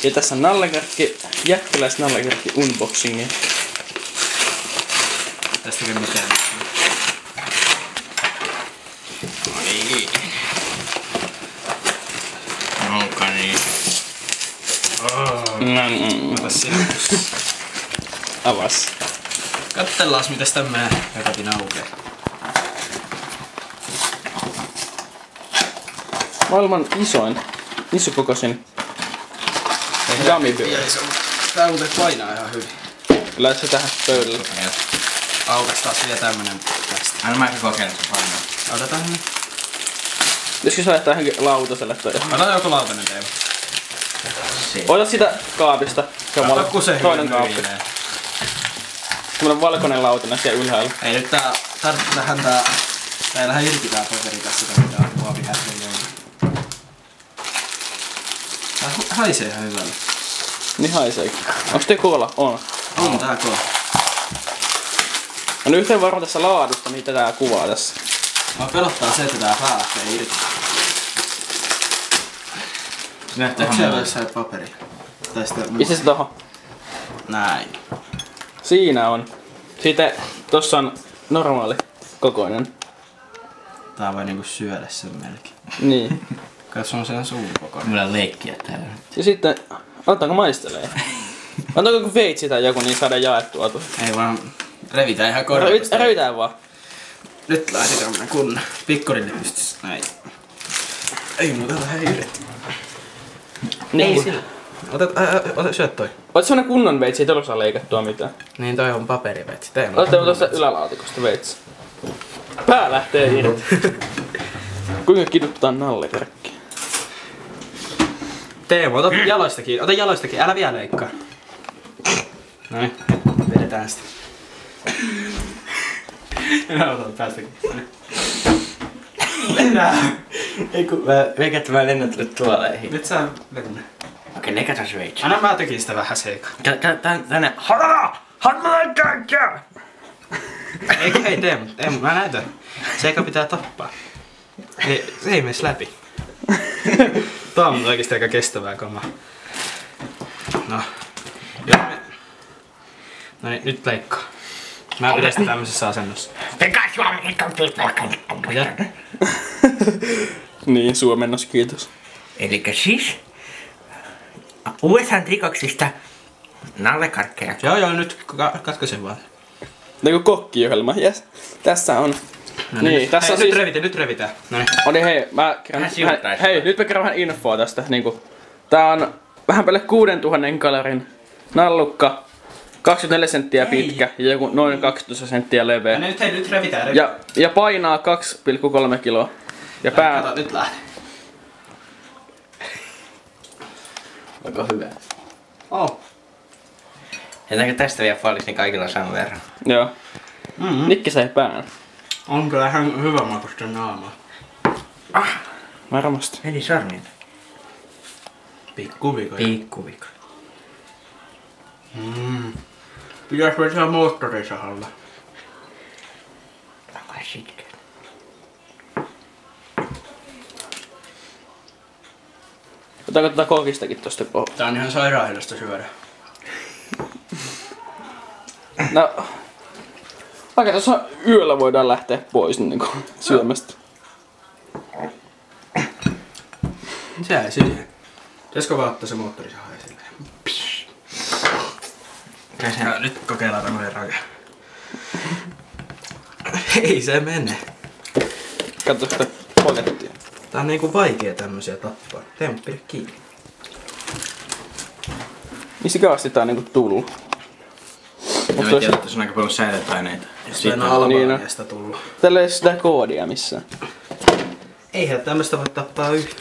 Ja tässä on nallekarkki, jättiläis nallekarkki unboxingi. Tästäkö mitään? No niin. Onka niin. Ota sinä. Avas. Kattellaas mitäs tämmönen paketin aukeaa. Maailman isokokoisin gummy bear. Tää muuten painaa ihan hyvin. Kyllä se tähän pöydälle. Aukas taas vielä tämmönen tästä. Aina mäkin kokeilen se painaa. Otetaan nyt. Pitäisikö sä laittaa johonkin lautaselle toi? Ota joku lautanen teema. Ota sitä kaapista. Kato kun se toinen kaappi. Semmonen valkoinen lautanen siellä ylhäällä. Ei nyt tarvitsehan tää ei lähde irti tää paperi tässä tai mitään muovihärveen joulu. Tää haisee ihan hyvälle. Niin haiseekin. Onks te koola? On. On tää koola. On yhteen varma tässä laadusta, mitä tää kuvaa tässä. Mä pelottaa se, että tää pää lähtee irti. Onko siellä jossain paperi? Tai sitä muuta? Pistä se tohon. Näin. Siinä on. Sitten tossa on normaali kokoinen. Tää voi niinku syödä sen melkein. Niin. Katso on sen suun kokoinen. Mulla on leikkiä täällä. Ja sitten, otetaanko maistelee? Otetaanko joku veitsi tai joku, niin saadaan jaettua tuo. Ei vaan revitään ihan korvasta. Revitään vaan. Nyt laitetaan tämmönen kunnon. Pikkurille pystys. Näin. Ei muuta vähän irti. Niin. sillä. Ota syöt toi. Oot semmonen kunnon veitsi, ei tuolla saa leikattua mitään. Niin toi on paperiveitsi. Otatte tuosta ylälaatikosta veitsi. Pää lähtee irti. Kuinka kiduttaa nallekarkki? Teemu, ota jaloistakin. Ota jaloistakin. Älä vielä leikkaa. Noin. Vedetään sitä. Minä otan päästäkin. Lennää! Ei kun meikä että mä lennän tulle tuoleihin. Nyt sä lennä. Okei, leikataan se veitsi. Anna mä tekin sitä vähän seikaa. Tänne. Harmaa! Ei Teemu, mä näytän. Seika pitää tappaa. Se ei menes läpi. Tää on oikeesti aika kestävää kamaa. No. No niin, nyt leikkaa. Mä pidän sitä tämmöisessä asennossa. Mitä? Niin, suomennos, kiitos. Elikkä siis USA-rikoksista nallekarkkeja. Joo, nyt katkaisen vaan. Niinku kokkiohjelma, jes. Tässä on. No niin, tässä on nyt siis... nyt revitään. Noniin. Oli hei, hei, nyt mä kerron vähän infoa tästä. Niinku, tää on vähän päälle 6000 kalorin nallukka, 24 senttiä pitkä ja joku noin 12 senttiä leveä. No nyt revitään. Ja painaa 2,3 kiloa. Ja pää... Kato, nyt lähde. Onko hyvä? Oh. Jätäänkö tästä vielä fallis, niin kaikilla on saman verran. Joo. Nikki sai pään. On kyllä ihan hyvä makusta naamaa. Varmasti. Meni sormin. Pikkuvika. Pikkuvika. Pitäis vetää moottorisahalla. Onko sitkeä? Otetaanko tätä kokistakin tosta pohjaa? Tää on ihan sairaanhoidosta syödä. No... Vaikka tuossa yöllä voidaan lähteä pois niinku syömästä. Sehän siihen. Pitäisikö vaan ottaa se moottorisaha esille? Ja nyt kokeillaan tämmönen rake. Ei se mene. Katso sitä pakettia. Tää on niinku vaikea tämmösiä tappaa. Teemu, pidä kiinni. Mistä kaasti tää on niinku tullut? Mä tiedän, että tässä on aika paljon säilöpaineita. Sitten on Albaniasta tullut. Tällä ei ole sitä koodia missään. Eihän tämmöstä voi tappaa yhtään.